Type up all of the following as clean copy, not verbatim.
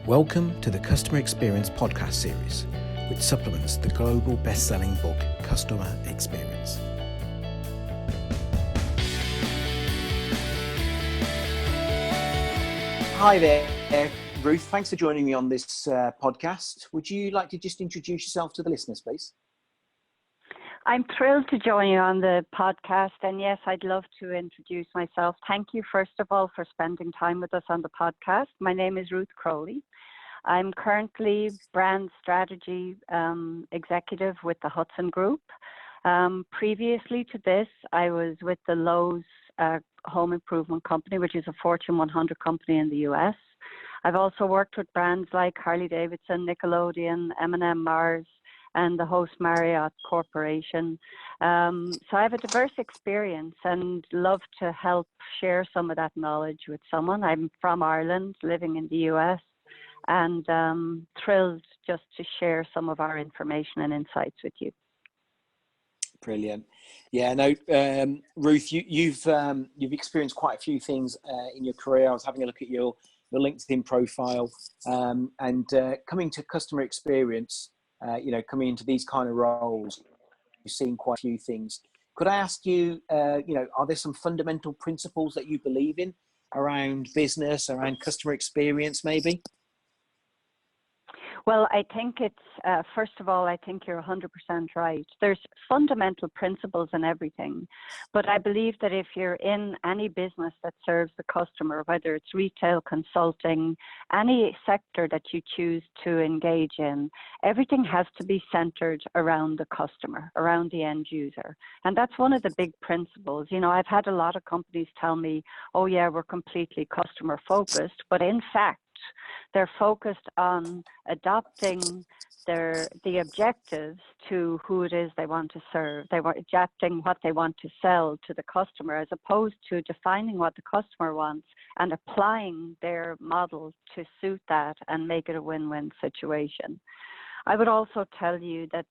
Welcome to the Customer Experience podcast series, which supplements the global best-selling book, Customer Experience. Hi there, Ruth. Thanks for joining me on this podcast. Would you like to just introduce yourself to the listeners, please? I'm thrilled to join you on the podcast. And yes, I'd love to introduce myself. Thank you, first of all, for spending time with us on the podcast. My name is Ruth Crowley. I'm currently brand strategy executive with the Hudson Group. Previously to this, I was with the Lowe's Home Improvement Company, which is a Fortune 100 company in the US. I've also worked with brands like Harley Davidson, Nickelodeon, M&M Mars, and the Host Marriott Corporation. So I have a diverse experience and love to help share some of that knowledge with someone. I'm from Ireland, living in the US, and thrilled just to share some of our information and insights with you. Brilliant. Yeah, no, Ruth, you've experienced quite a few things in your career. I was having a look at your LinkedIn profile, and coming to customer experience, coming into these kind of roles, you've seen quite a few things. Could I ask you, are there some fundamental principles that you believe in around business, around customer experience, maybe? Well, I think it's, first of all, I think you're 100% right. There's fundamental principles in everything, but I believe that if you're in any business that serves the customer, whether it's retail, consulting, any sector that you choose to engage in, everything has to be centered around the customer, around the end user. And that's one of the big principles. You know, I've had a lot of companies tell me, oh yeah, we're completely customer focused, but in fact, they're focused on adopting the objectives to who it is they want to serve. They were adapting what they want to sell to the customer, as opposed to defining what the customer wants and applying their model to suit that and make it a win-win situation. I would also tell you that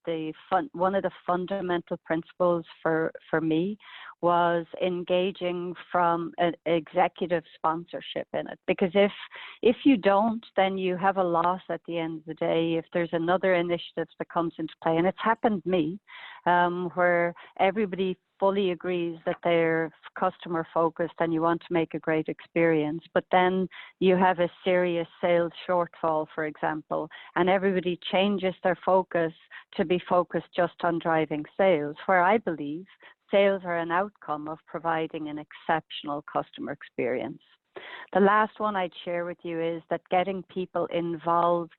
one of the fundamental principles for me was engaging from an executive sponsorship in it. Because if you don't, then you have a loss at the end of the day. If there's another initiative that comes into play, and it's happened to me, where everybody fully agrees that they're customer focused and you want to make a great experience, but then you have a serious sales shortfall, for example, and everybody changes their focus to be focused just on driving sales, where I believe sales are an outcome of providing an exceptional customer experience. The last one I'd share with you is that getting people involved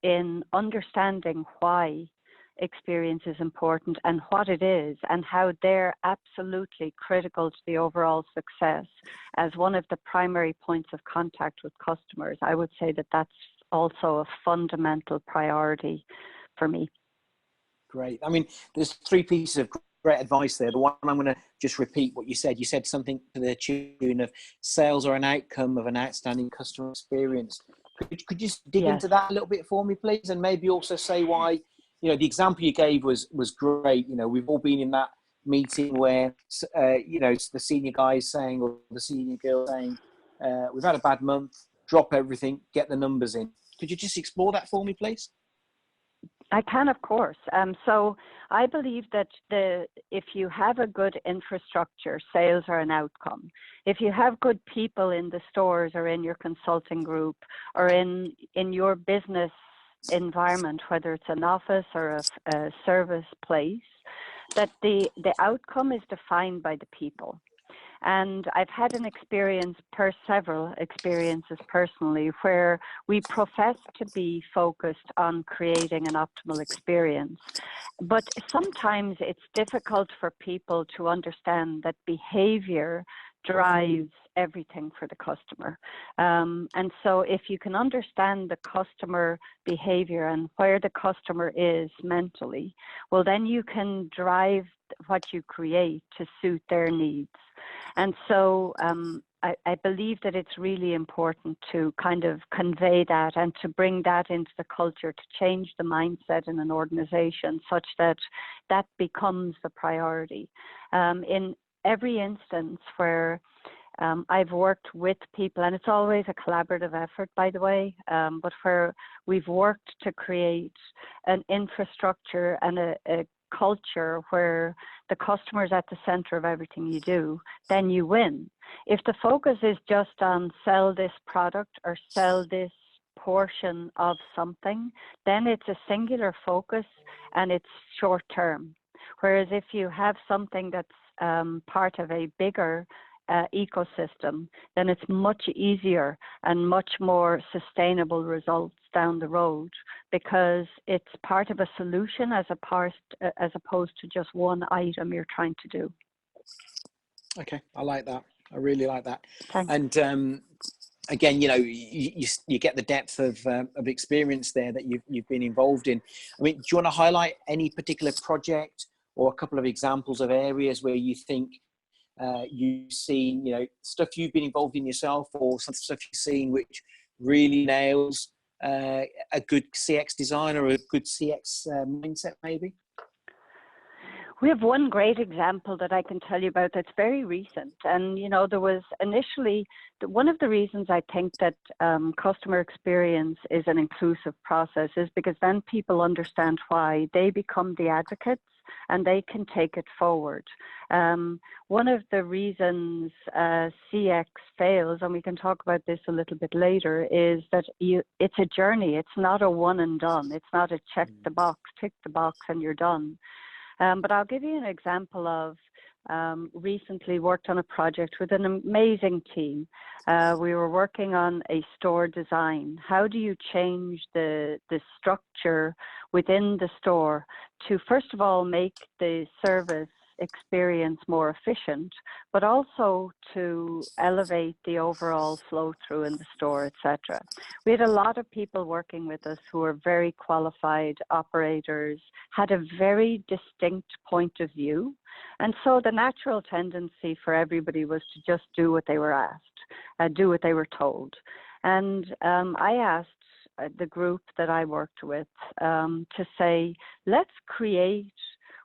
in understanding why experience is important and what it is and how they're absolutely critical to the overall success as one of the primary points of contact with customers. I would say that that's also a fundamental priority for me. Great. I mean, there's three pieces of great advice there. The one I'm going to just repeat what you said. You said something to the tune of sales are an outcome of an outstanding customer experience. Could you just dig into that a little bit for me, please? And maybe also say why, the example you gave was great. We've all been in that meeting where, the senior guy is saying, or the senior girl saying, we've had a bad month, drop everything, get the numbers in. Could you just explore that for me, please? I can, of course. So I believe that if you have a good infrastructure, sales are an outcome. If you have good people in the stores or in your consulting group or in your business environment, whether it's an office or a service place, that the outcome is defined by the people. And I've had several experiences personally, where we profess to be focused on creating an optimal experience. But sometimes it's difficult for people to understand that behavior drives everything for the customer. And so if you can understand the customer behavior and where the customer is mentally, well, then you can drive what you create to suit their needs. And so I believe that it's really important to kind of convey that and to bring that into the culture, to change the mindset in an organization such that that becomes the priority. In every instance where I've worked with people, and it's always a collaborative effort, by the way, but where we've worked to create an infrastructure and a culture where the customer is at the center of everything you do, then you win. If the focus is just on sell this product or sell this portion of something, then it's a singular focus and it's short term. Whereas if you have something that's part of a bigger ecosystem, then it's much easier and much more sustainable results down the road, because it's part of a solution as opposed to just one item you're trying to do. Okay, I like that. I really like that. Thanks. And again, you know, you get the depth of experience there that you've been involved in. I mean, do you want to highlight any particular project or a couple of examples of areas where you think you've seen, you know, stuff you've been involved in yourself, or some stuff you've seen which really nails a good CX design or a good CX mindset, maybe? We have one great example that I can tell you about that's very recent. And, you know, there was initially, one of the reasons I think that customer experience is an inclusive process is because then people understand why they become the advocates and they can take it forward. One of the reasons CX fails, and we can talk about this a little bit later, is that it's a journey. It's not a one and done. It's not a check the box, tick the box, and you're done. But I'll give you an example of recently worked on a project with an amazing team. We were working on a store design. How do you change the structure within the store to, first of all, make the service experience more efficient, but also to elevate the overall flow through in the store, etc. We had a lot of people working with us who were very qualified operators, had a very distinct point of view, and so the natural tendency for everybody was to just do what they were asked, do what they were told. And I asked the group that I worked with to say, let's create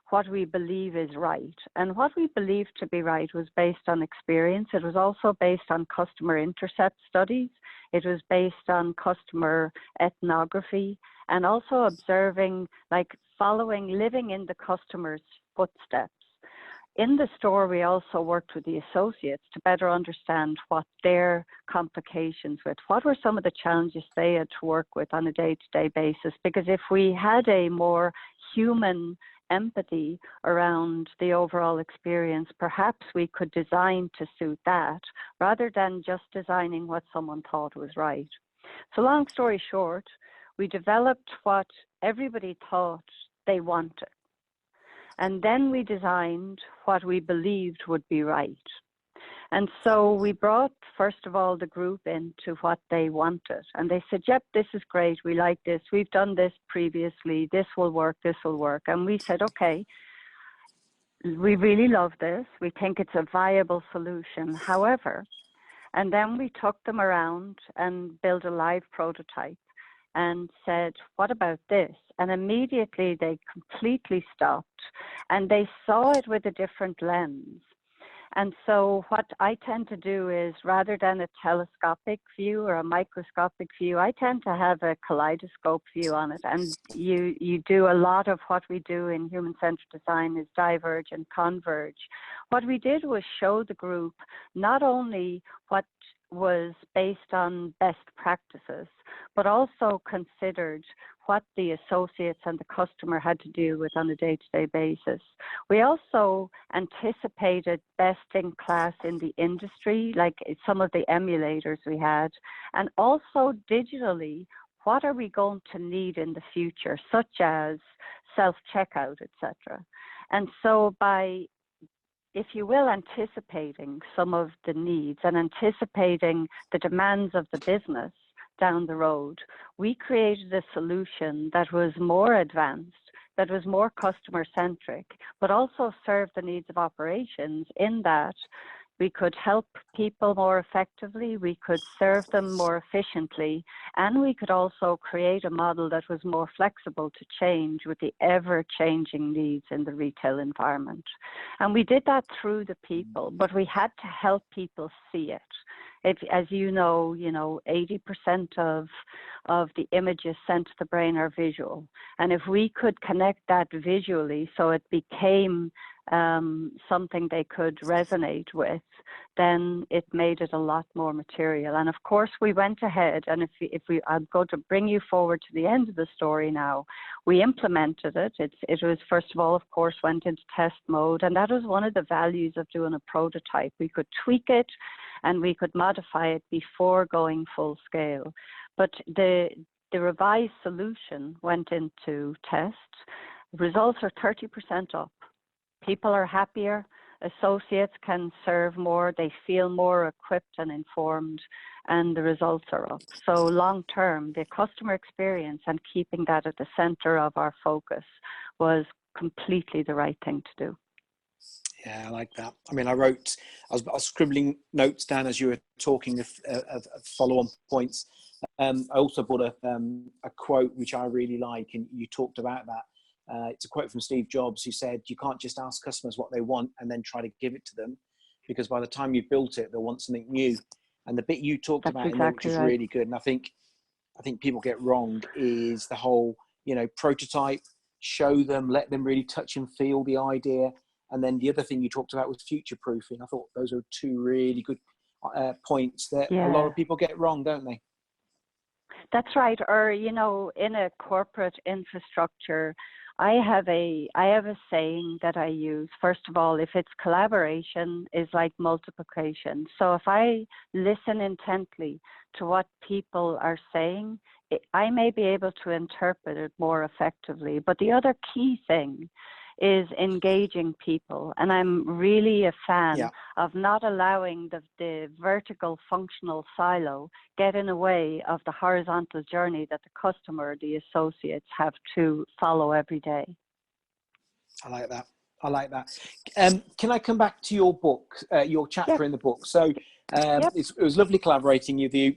what we believe is right. And what we believed to be right was based on experience. It was also based on customer intercept studies. It was based on customer ethnography, and also observing, like following, living in the customer's footsteps. In the store, we also worked with the associates to better understand what their complications with, what were some of the challenges they had to work with on a day-to-day basis. Because if we had a more human empathy around the overall experience, perhaps we could design to suit that rather than just designing what someone thought was right. So long story short, we developed what everybody thought they wanted. And then we designed what we believed would be right. And so we brought, first of all, the group into what they wanted. And they said, yep, this is great. We like this. We've done this previously. This will work. This will work. And we said, okay, we really love this. We think it's a viable solution. However, and then we took them around and built a live prototype and said, what about this? And immediately they completely stopped and they saw it with a different lens. And so what I tend to do is, rather than a telescopic view or a microscopic view, I tend to have a kaleidoscope view on it. And you do a lot of what we do in human-centered design is diverge and converge. What we did was show the group not only what was based on best practices, but also considered what the associates and the customer had to deal with on a day-to-day basis. We also anticipated best in class in the industry, like some of the emulators we had, and also digitally, what are we going to need in the future, such as self-checkout, etc. And so by, if you will, anticipating some of the needs and anticipating the demands of the business down the road, we created a solution that was more advanced, that was more customer centric, but also served the needs of operations in that we could help people more effectively, we could serve them more efficiently, and we could also create a model that was more flexible to change with the ever-changing needs in the retail environment. And we did that through the people, but we had to help people see it. As you know, 80% of the images sent to the brain are visual. And if we could connect that visually so it became something they could resonate with, then it made it a lot more material. And of course, we went ahead, and I'm going to bring you forward to the end of the story now. We implemented it. It was, first of all, of course, went into test mode, and that was one of the values of doing a prototype. We could tweak it and we could modify it before going full scale. But the revised solution went into test. Results are 30% up. People are happier, associates can serve more, they feel more equipped and informed, and the results are up. So long term, the customer experience and keeping that at the center of our focus was completely the right thing to do. Yeah, I like that. I mean, I was scribbling notes down as you were talking of follow-on points. I also brought a quote which I really like, and you talked about that. It's a quote from Steve Jobs, who said, you can't just ask customers what they want and then try to give it to them, because by the time you've built it, they'll want something new. And the bit you talked That's about, exactly which is right. really good, and I think people get wrong, is the whole, prototype, show them, let them really touch and feel the idea. And then the other thing you talked about was future proofing. I thought those are two really good points that a lot of people get wrong, don't they? That's right. Or, in a corporate infrastructure, I have a saying that I use. First of all, if it's collaboration, is like multiplication. So if I listen intently to what people are saying, I may be able to interpret it more effectively. But the other key thing is engaging people. And I'm really a fan of not allowing the vertical functional silo get in the way of the horizontal journey that the customer, the associates have to follow every day. I like that. Can I come back to your book, your chapter in the book? So it was lovely collaborating with you.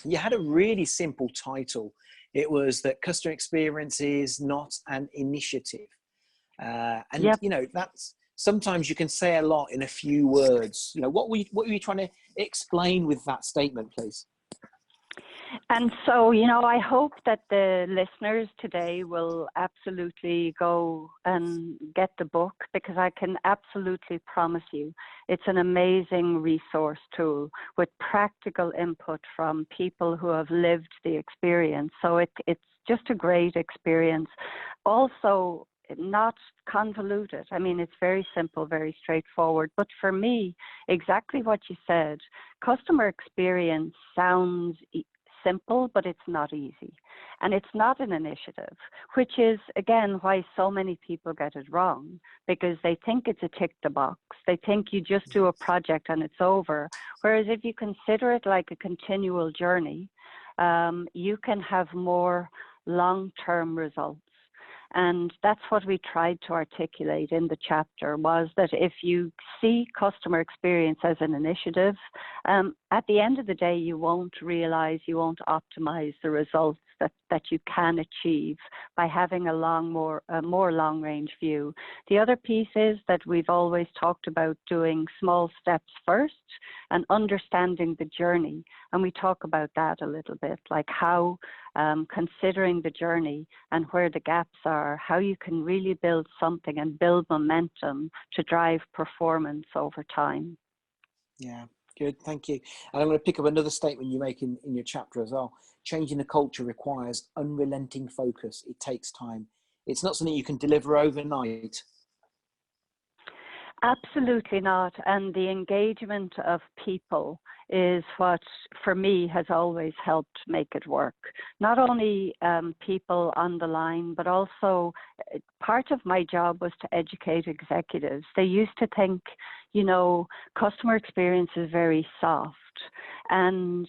You had a really simple title. It was that customer experience is not an initiative. That's sometimes you can say a lot in a few words. What were you trying to explain with that statement, please? And so, I hope that the listeners today will absolutely go and get the book, because I can absolutely promise you it's an amazing resource tool with practical input from people who have lived the experience. So it's just a great experience. Also, not convoluted. I mean, it's very simple, very straightforward. But for me, exactly what you said, customer experience sounds simple, but it's not easy. And it's not an initiative, which is, again, why so many people get it wrong, because they think it's a tick the box. They think you just do a project and it's over. Whereas if you consider it like a continual journey, you can have more long-term results. And that's what we tried to articulate in the chapter, was that if you see customer experience as an initiative, at the end of the day, you won't optimize the results that you can achieve by having a more long-range view. The other piece is that we've always talked about doing small steps first and understanding the journey. And we talk about that a little bit, like how considering the journey and where the gaps are, how you can really build something and build momentum to drive performance over time. Yeah. Good, thank you. And I'm going to pick up another statement you make in your chapter as well. Changing the culture requires unrelenting focus. It takes time. It's not something you can deliver overnight. Absolutely not. And the engagement of people is what, for me, has always helped make it work. Not only people on the line, but also part of my job was to educate executives. They used to think, customer experience is very soft. And,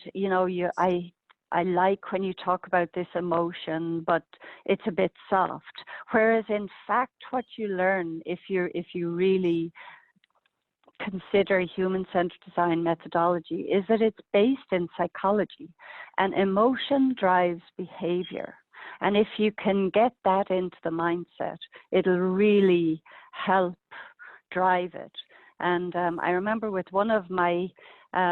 I like when you talk about this emotion, but it's a bit soft. Whereas in fact, what you learn if you really consider human-centered design methodology is that it's based in psychology, and emotion drives behavior. And if you can get that into the mindset, it'll really help drive it. And I remember with one of my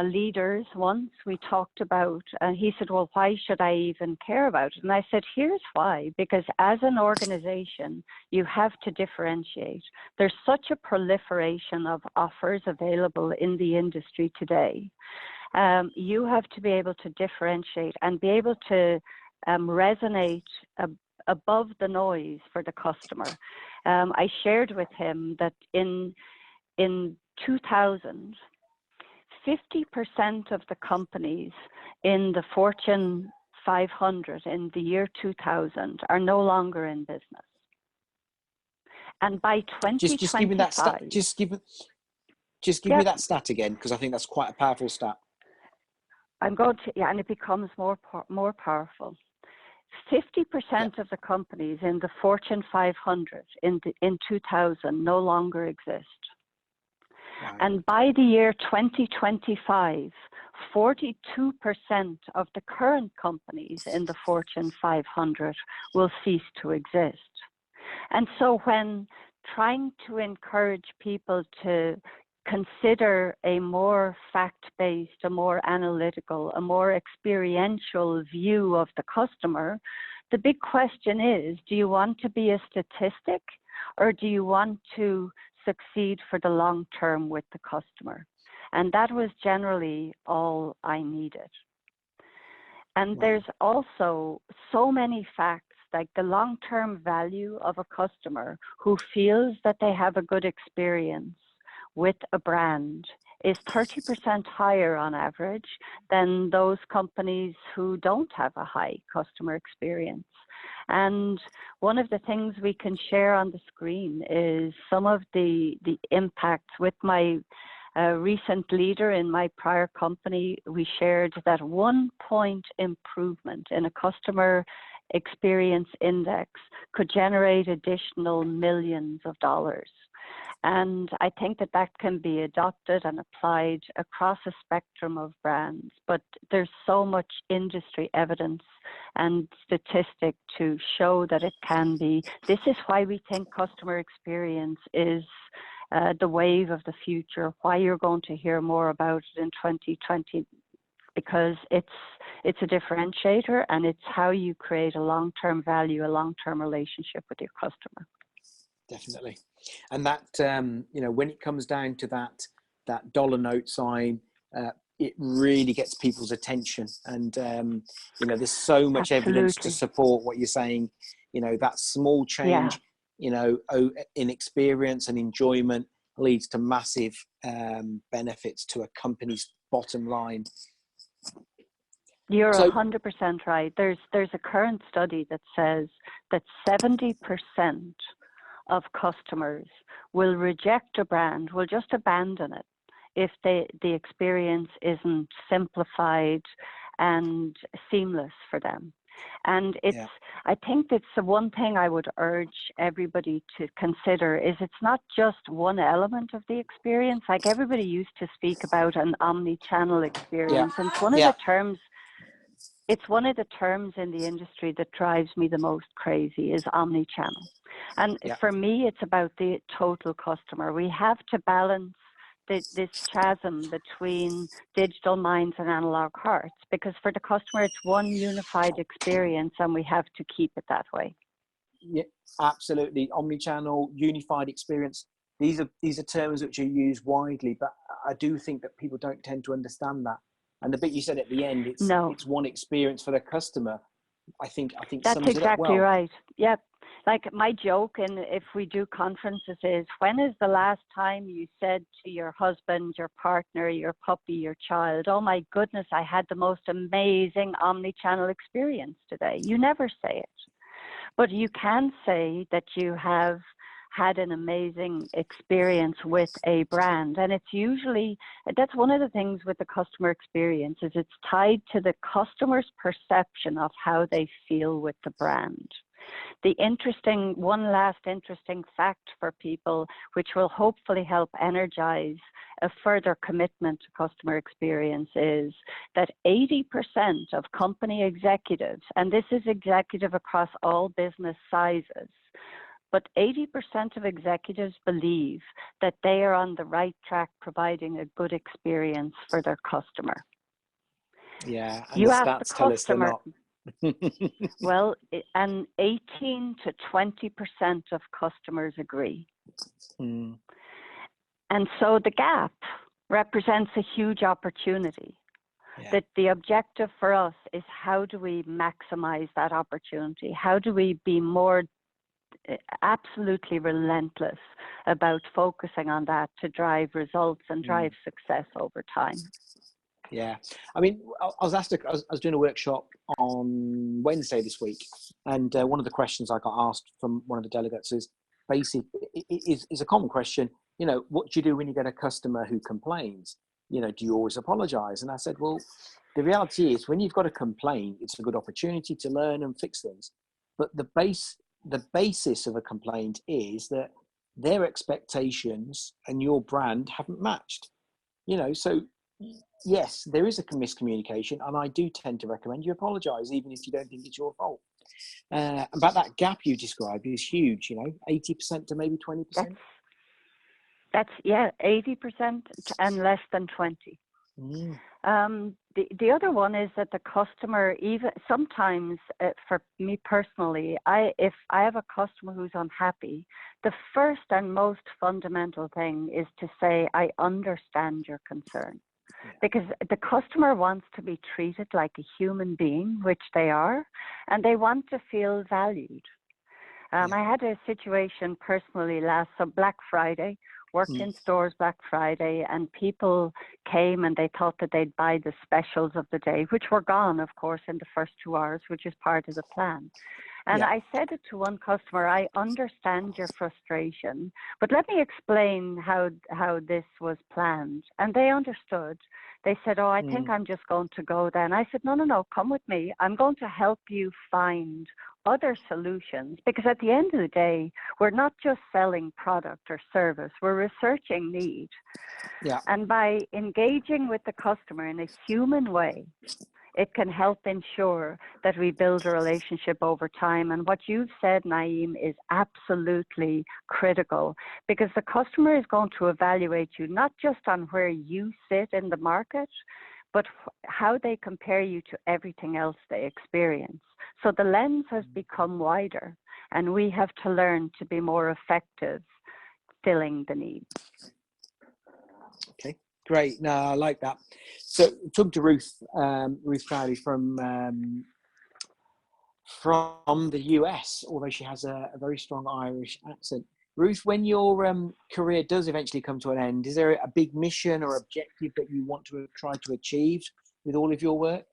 leaders once, we talked about, and he said, well, why should I even care about it? And I said, here's why, because as an organization, you have to differentiate. There's such a proliferation of offers available in the industry today. You have to be able to differentiate and be able to resonate above the noise for the customer. I shared with him that in 2000, 50% of the companies in the Fortune 500 in the year 2000 are no longer in business. And by 2025, just give me that stat. Just give me that stat again, because I think that's quite a powerful stat. I'm going to, yeah, and it becomes more powerful. 50% of the companies in the Fortune 500 in 2000 no longer exist. Wow. And by the year 2025, 42% of the current companies in the Fortune 500 will cease to exist. And so when trying to encourage people to consider a more fact-based, a more analytical, a more experiential view of the customer, the big question is, do you want to be a statistic, or do you want to succeed for the long term with the customer? And that was generally all I needed. And Wow. there's also so many facts, like the long-term value of a customer who feels that they have a good experience with a brand is 30% higher on average than those companies who don't have a high customer experience. And one of the things we can share on the screen is some of the impacts. With my recent leader in my prior company, we shared that 1 point improvement in a customer experience index could generate additional millions of dollars. And I think that that can be adopted and applied across a spectrum of brands, but there's so much industry evidence and statistic to show that it can be. This is why we think customer experience is the wave of the future, why you're going to hear more about it in 2020, because it's a differentiator, and it's how you create a long-term value, a long-term relationship with your customer. Definitely. And that, when it comes down to that dollar note sign, it really gets people's attention. And, there's so much evidence to support what you're saying. That small change, in experience and enjoyment leads to massive benefits to a company's bottom line. You're 100% right. There's a current study that says that 70% of customers will reject a brand, will just abandon it if the experience isn't simplified and seamless for them. And I think that's the one thing I would urge everybody to consider is it's not just one element of the experience. Like everybody used to speak about an omni-channel experience, and it's one of the terms. It's one of the terms in the industry that drives me the most crazy is omni-channel. And for me, it's about the total customer. We have to balance this chasm between digital minds and analog hearts, because for the customer, it's one unified experience, and we have to keep it that way. Yeah, absolutely. Omni-channel, unified experience. These are terms which are used widely, but I do think that people don't tend to understand that. And the bit you said at the end, it's one experience for the customer. I think that's sums exactly it up well. right. Yep. Like my joke, and if we do conferences, is when is the last time you said to your husband, your partner, your puppy, your child, oh my goodness, I had the most amazing omni-channel experience today? You never say it, but you can say that you have had an amazing experience with a brand. And it's usually, that's one of the things with the customer experience, is it's tied to the customer's perception of how they feel with the brand. One last interesting fact for people, which will hopefully help energize a further commitment to customer experience, is that 80% of company executives, and this is executive across all business sizes, but 80% of executives believe that they are on the right track providing a good experience for their customer. Yeah, and You the ask the stats tell us they're customer, not. well, and 18 to 20% of customers agree. Mm. And so the gap represents a huge opportunity. Yeah. That the objective for us is, how do we maximize that opportunity? How do we be more absolutely relentless about focusing on that to drive results and drive success over time? Yeah, I mean, I was doing a workshop on Wednesday this week, and one of the questions I got asked from one of the delegates is a common question. You know, what do you do when you get a customer who complains? You know, do you always apologize? And I said, well, the reality is, when you've got a complaint, it's a good opportunity to learn and fix things. But the basis of a complaint is that their expectations and your brand haven't matched. You know, so yes, there is a miscommunication, and I do tend to recommend you apologize, even if you don't think it's your fault. But that gap you described is huge, you know, 80% to maybe 20%. That's 80% and less than 20. The other one is that the customer, even sometimes, for me personally, if I have a customer who's unhappy, the first and most fundamental thing is to say, I understand your concern. Because the customer wants to be treated like a human being, which they are, and they want to feel valued. I had a situation personally Black Friday, worked in stores Black Friday, and people came and they thought that they'd buy the specials of the day, which were gone, of course, in the first 2 hours, which is part of the plan. And I said it to one customer, I understand your frustration, but let me explain how this was planned. And they understood. They said, oh, I think I'm just going to go then. I said, no, come with me. I'm going to help you find other solutions, because at the end of the day, we're not just selling product or service, we're researching need. Yeah. And by engaging with the customer in a human way, it can help ensure that we build a relationship over time. And what you've said, Naeem, is absolutely critical, because the customer is going to evaluate you not just on where you sit in the market, but how they compare you to everything else they experience. So the lens has become wider, and we have to learn to be more effective filling the needs. Okay, great. No, I like that. So talking to Ruth Crowley from the US, although she has a very strong Irish accent. Ruth, when your career does eventually come to an end, is there a big mission or objective that you want to try to achieve with all of your work?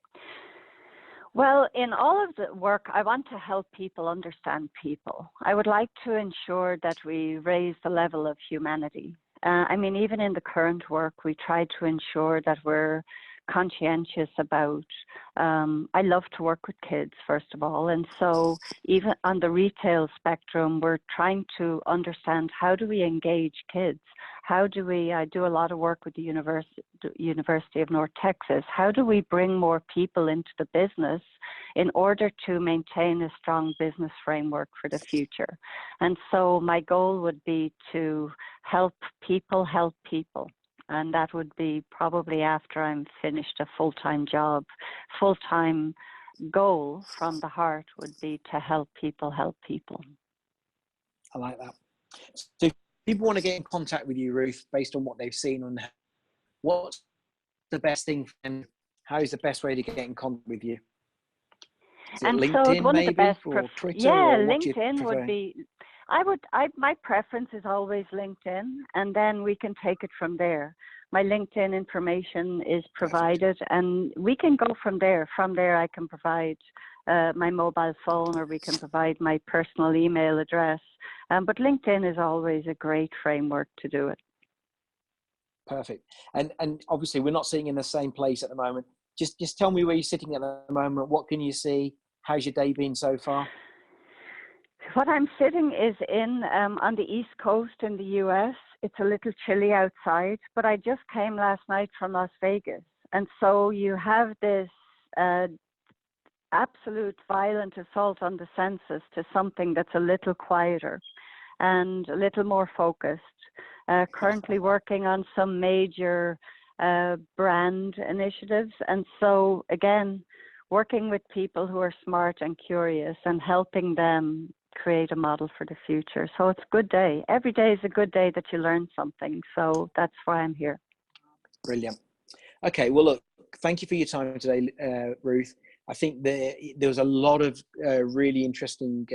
Well, in all of the work, I want to help people understand people. I would like to ensure that we raise the level of humanity. Even in the current work, we try to ensure that we're conscientious about, I love to work with kids, first of all. And so even on the retail spectrum, we're trying to understand, how do we engage kids? I do a lot of work with the University of North Texas. How do we bring more people into the business in order to maintain a strong business framework for the future? And so my goal would be to help people help people. And that would be probably after I'm finished a full-time job. Full-time goal from the heart would be to help people help people. I like that. So if people want to get in contact with you, Ruth, based on what they've seen on what's the best thing for them? How is the best way to get in contact with you? Is it LinkedIn, one maybe, of the best or Twitter? Yeah, or what LinkedIn would be. My preference is always LinkedIn, and then we can take it from there. My LinkedIn information is provided, and we can go from there. From there, I can provide my mobile phone, or we can provide my personal email address. But LinkedIn is always a great framework to do it. Perfect. And obviously, we're not sitting in the same place at the moment. Just tell me where you're sitting at the moment. What can you see? How's your day been so far? What I'm sitting is in on the East Coast in the US. It's a little chilly outside, but I just came last night from Las Vegas. And so you have this absolute violent assault on the senses to something that's a little quieter and a little more focused. Currently working on some major brand initiatives. And so, again, working with people who are smart and curious and helping them create a model for the future. So it's a good day. Every day is a good day that you learn something. So that's why I'm here. Brilliant. Okay, well, look, thank you for your time today, Ruth. I think there was a lot of really interesting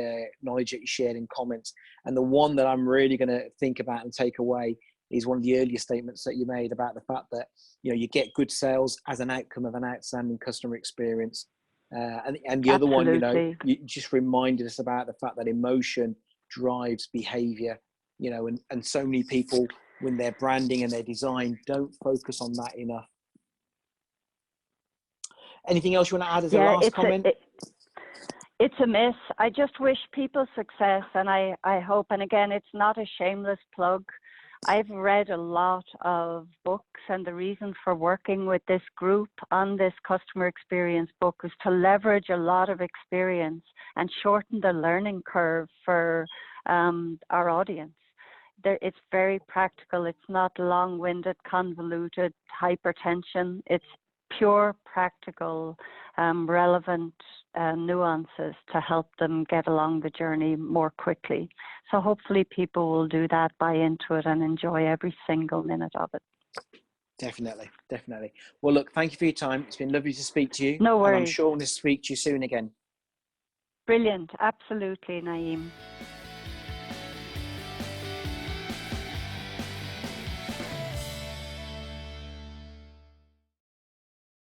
knowledge that you shared in comments. And the one that I'm really going to think about and take away is one of the earlier statements that you made about the fact that, you know, you get good sales as an outcome of an outstanding customer experience. And the other one, you know, you just reminded us about the fact that emotion drives behavior, you know, and so many people, when their branding and their design, don't focus on that enough. Anything else you want to add as a last comment? It's a miss. I just wish people success, and I hope, and again, it's not a shameless plug. I've read a lot of books, and the reason for working with this group on this customer experience book is to leverage a lot of experience and shorten the learning curve for our audience. It's very practical. It's not long-winded, convoluted hypertension. It's pure, practical, relevant nuances to help them get along the journey more quickly. So hopefully people will do that, buy into it, and enjoy every single minute of it. Definitely, definitely. Well, look, thank you for your time. It's been lovely to speak to you. No worries. And I'm sure we'll speak to you soon again. Brilliant. Absolutely, Naeem.